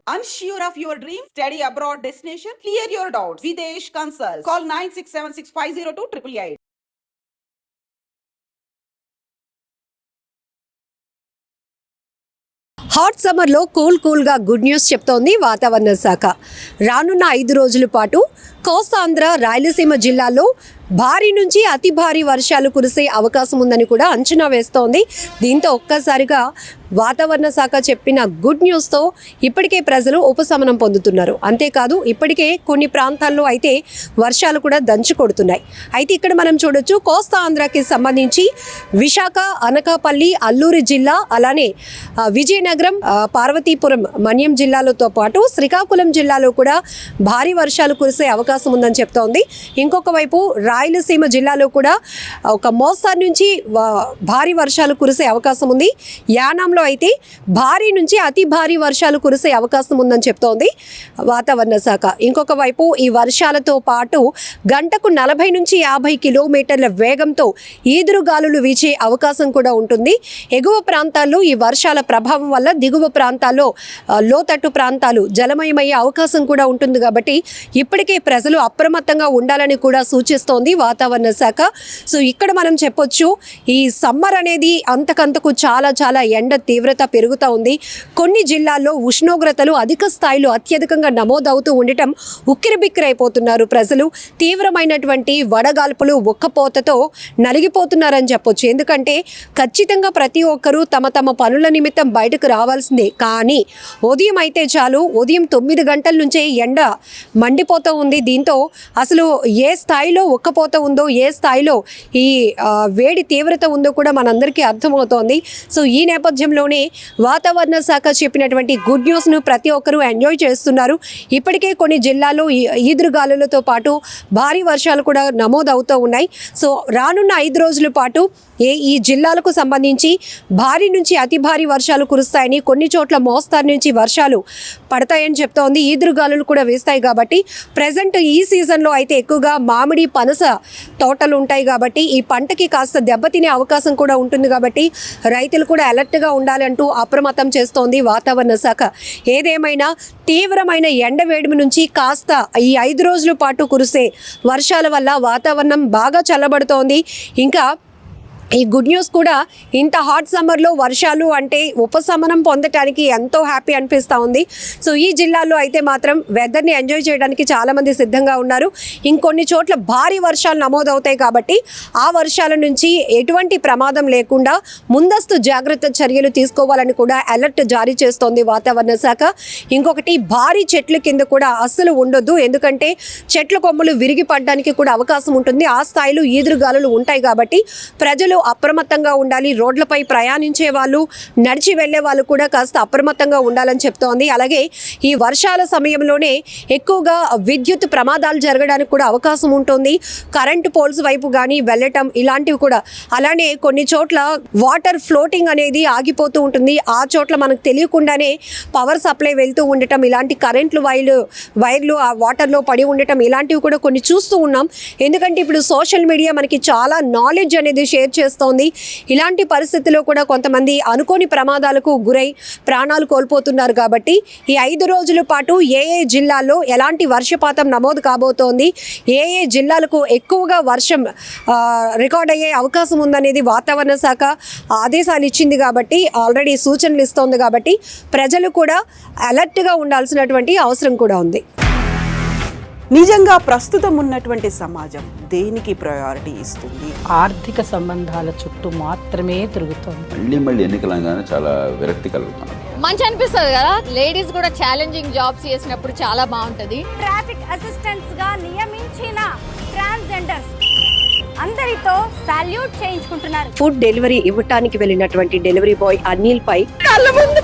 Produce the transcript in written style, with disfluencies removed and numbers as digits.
Unsure of your dream? Study abroad destination? Clear your doubts. Videsh Consult. Call 9676502888. Hot సమ్మర్లో కూల్గా good news చెప్తోంది వాతావరణ శాఖ. రానున్న 5 రోజుల పాటు కోస్తాంధ్ర, రాయలసీమ జిల్లాల్లో భారీ నుంచి అతి భారీ వర్షాలు కురిసే అవకాశం ఉందని కూడా అంచనా వేస్తోంది. దీంతో ఒక్కసారిగా వాతావరణ శాఖ చెప్పిన గుడ్ న్యూస్తో ఇప్పటికే ప్రజలు ఉపశమనం పొందుతున్నారు. అంతేకాదు ఇప్పటికే కొన్ని ప్రాంతాల్లో అయితే వర్షాలు కూడా దంచి కొడుతున్నాయి. అయితే ఇక్కడ మనం చూడొచ్చు, కోస్తా ఆంధ్రాకి సంబంధించి విశాఖ, అనకాపల్లి, అల్లూరి జిల్లా, అలానే విజయనగరం, పార్వతీపురం, మన్యం జిల్లాలతో పాటు శ్రీకాకుళం జిల్లాలో కూడా భారీ వర్షాలు కురిసే అవకాశం ఉందని చెప్తోంది. ఇంకొక వైపు రాయలసీమ జిల్లాలో కూడా ఒక మోస్తరు నుంచి భారీ వర్షాలు కురిసే అవకాశం ఉంది. యానాంలో అయితే భారీ నుంచి అతి భారీ వర్షాలు కురిసే అవకాశం ఉందని చెప్తోంది వాతావరణ శాఖ. ఇంకొక వైపు ఈ వర్షాలతో పాటు గంటకు 40 నుంచి 50 కిలోమీటర్ల వేగంతో ఈదురుగాలులు వీచే అవకాశం కూడా ఉంటుంది. ఎగువ ప్రాంతాల్లో ఈ వర్షాల ప్రభావం వల్ల దిగువ ప్రాంతాల్లో లోతట్టు ప్రాంతాలు జలమయమయ్యే అవకాశం కూడా ఉంటుంది. కాబట్టి ఇప్పటికే ప్రజలు అప్రమత్తంగా ఉండాలని కూడా సూచిస్తోంది వాతావరణ శాఖ. సో ఇక్కడ మనం చెప్పొచ్చు, ఈ సమ్మర్ అనేది అంతకంతకు చాలా ఎండ తీవ్రత పెరుగుతూ ఉంది. కొన్ని జిల్లాల్లో ఉష్ణోగ్రతలు అధిక స్థాయిలో అత్యధికంగా నమోదవుతూ ఉండటం ఉక్కిరిబిక్కిరైపోతున్నారు ప్రజలు. తీవ్రమైనటువంటి వడగాల్పులు, ఉక్కపోతతో నలిగిపోతున్నారని చెప్పొచ్చు. ఎందుకంటే ఖచ్చితంగా ప్రతి ఒక్కరూ తమ పనుల నిమిత్తం బయటకు రావాల్సిందే. కానీ ఉదయం అయితే చాలు, ఉదయం 9 గంటల నుంచే ఎండ మండిపోతూ ఉంది. దీంతో అసలు ఏ స్థాయిలో ఉక్కపోత ఉందో, ఏ స్థాయిలో ఈ వేడి తీవ్రత ఉందో కూడా మనందరికీ అర్థమవుతోంది. సో ఈ నేపథ్యంలోనే వాతావరణ శాఖ చెప్పినటువంటి గుడ్ న్యూస్ను ప్రతి ఒక్కరూ ఎంజాయ్ చేస్తున్నారు. ఇప్పటికే కొన్ని జిల్లాల్లో ఈదురుగాలులతో పాటు భారీ వర్షాలు కూడా నమోదవుతూ ఉన్నాయి. సో రానున్న 5 రోజుల పాటు ఈ జిల్లాలకు సంబంధించి భారీ నుంచి అతి భారీ వర్షాలు కురుస్తాయని, కొన్ని చోట్ల మోస్తరు నుంచి వర్షాలు పడతాయని చెప్తోంది. ఈదురుగాలులు కూడా వేస్తాయి. కాబట్టి ప్రజెంట్ ఈ సీజన్లో అయితే ఎక్కువగా మామిడి, పనస తోటలు ఉంటాయి. కాబట్టి ఈ పంటకి కాస్త దెబ్బతినే అవకాశం కూడా ఉంటుంది. కాబట్టి రైతులు కూడా అలర్ట్గా ఉండాలంటూ అప్రమత్తం చేస్తోంది వాతావరణ శాఖ. ఏదేమైనా తీవ్రమైన ఎండ వేడిమి నుంచి కాస్త ఈ 5 రోజుల పాటు కురిసే వర్షాల వల్ల వాతావరణం బాగా చల్లబడుతోంది. ఇంకా ఈ గుడ్ న్యూస్ కూడా, ఇంత హాట్ సమ్మర్లో వర్షాలు అంటే ఉపశమనం పొందటానికి ఎంతో హ్యాపీ అనిపిస్తూ ఉంది. సో ఈ జిల్లాలో అయితే మాత్రం వెదర్ని ఎంజాయ్ చేయడానికి చాలామంది సిద్ధంగా ఉన్నారు. ఇంకొన్ని చోట్ల భారీ వర్షాలు నమోదవుతాయి. కాబట్టి ఆ వర్షాల నుంచి ఎటువంటి ప్రమాదం లేకుండా ముందస్తు జాగ్రత్త చర్యలు తీసుకోవాలని కూడా అలర్ట్ జారీ చేస్తోంది వాతావరణ శాఖ. ఇంకొకటి, భారీ చెట్ల కింద కూడా అస్సలు ఉండొద్దు. ఎందుకంటే చెట్ల కొమ్మలు విరిగి పడడానికి కూడా అవకాశం ఉంటుంది. ఆ స్థాయిలో ఈదురుగాలులు ఉంటాయి. కాబట్టి ప్రజలు అప్రమత్తంగా ఉండాలి. రోడ్లపై ప్రయాణించే వాళ్ళు, నడిచి వెళ్లే వాళ్ళు కూడా కాస్త అప్రమత్తంగా ఉండాలని చెప్తోంది. అలాగే ఈ వర్షాల సమయంలోనే ఎక్కువగా విద్యుత్ ప్రమాదాలు జరగడానికి కూడా అవకాశం ఉంటుంది. కరెంటు పోల్స్ వైపు కానీ వెళ్ళటం ఇలాంటివి కూడా. అలానే కొన్ని చోట్ల వాటర్ ఫ్లోటింగ్ అనేది ఆగిపోతూ ఉంటుంది. ఆ చోట్ల మనకు తెలియకుండానే పవర్ సప్లై వెళ్తూ ఉండటం, ఇలాంటి కరెంట్లు వైర్లు ఆ వాటర్లో పడి ఉండటం, ఇలాంటివి కూడా కొన్ని చూస్తూ ఉన్నాం. ఎందుకంటే ఇప్పుడు సోషల్ మీడియా మనకి చాలా నాలెడ్జ్ అనేది షేర్ చేస్తోంది. ఇలాంటి పరిస్థితుల్లో కూడా కొంతమంది అనుకోని ప్రమాదాలకు గురై ప్రాణాలు కోల్పోతున్నారు. కాబట్టి ఈ 5 రోజుల పాటు ఏ జిల్లాల్లో ఎలాంటి వర్షపాతం నమోదు కాబోతోంది, ఏ జిల్లాలకు ఎక్కువగా వర్షం రికార్డ్ అయ్యే అవకాశం ఉందనేది వాతావరణ శాఖ ఆదేశాలు ఇచ్చింది. కాబట్టి ఆల్రెడీ సూచనలు ఇస్తోంది. కాబట్టి ప్రజలు కూడా అలర్ట్గా ఉండాల్సినటువంటి అవసరం కూడా ఉంది. నిజంగా ప్రస్తుతం ఉన్నటువంటి సమాజం దేనికి ప్రయారిటీ ఇస్తుంది? ఆర్థిక సంబంధాల చుట్టూ మాత్రమే తిరుగుతుంది. మళ్ళీ ఎన్నికలంగానే చాలా విరక్తి కలుగుతాం. మంచి అనిపిస్తుంది కదా, లేడీస్ కూడా ఛాలెంజింగ్ జాబ్స్ చేసినప్పుడు చాలా బాగుంటది. ట్రాఫిక్ అసిస్టెంట్స్ గా నియమించిన ట్రాన్స్జెండర్స్ అందరితో సాల్యూట్ చేయించుకుంటున్నారు. ఫుడ్ డెలివరీ ఇవ్వటానికి వెళ్ళినటువంటి డెలివరీ బాయ్ అనిల్ పై కళ్ళ ముందు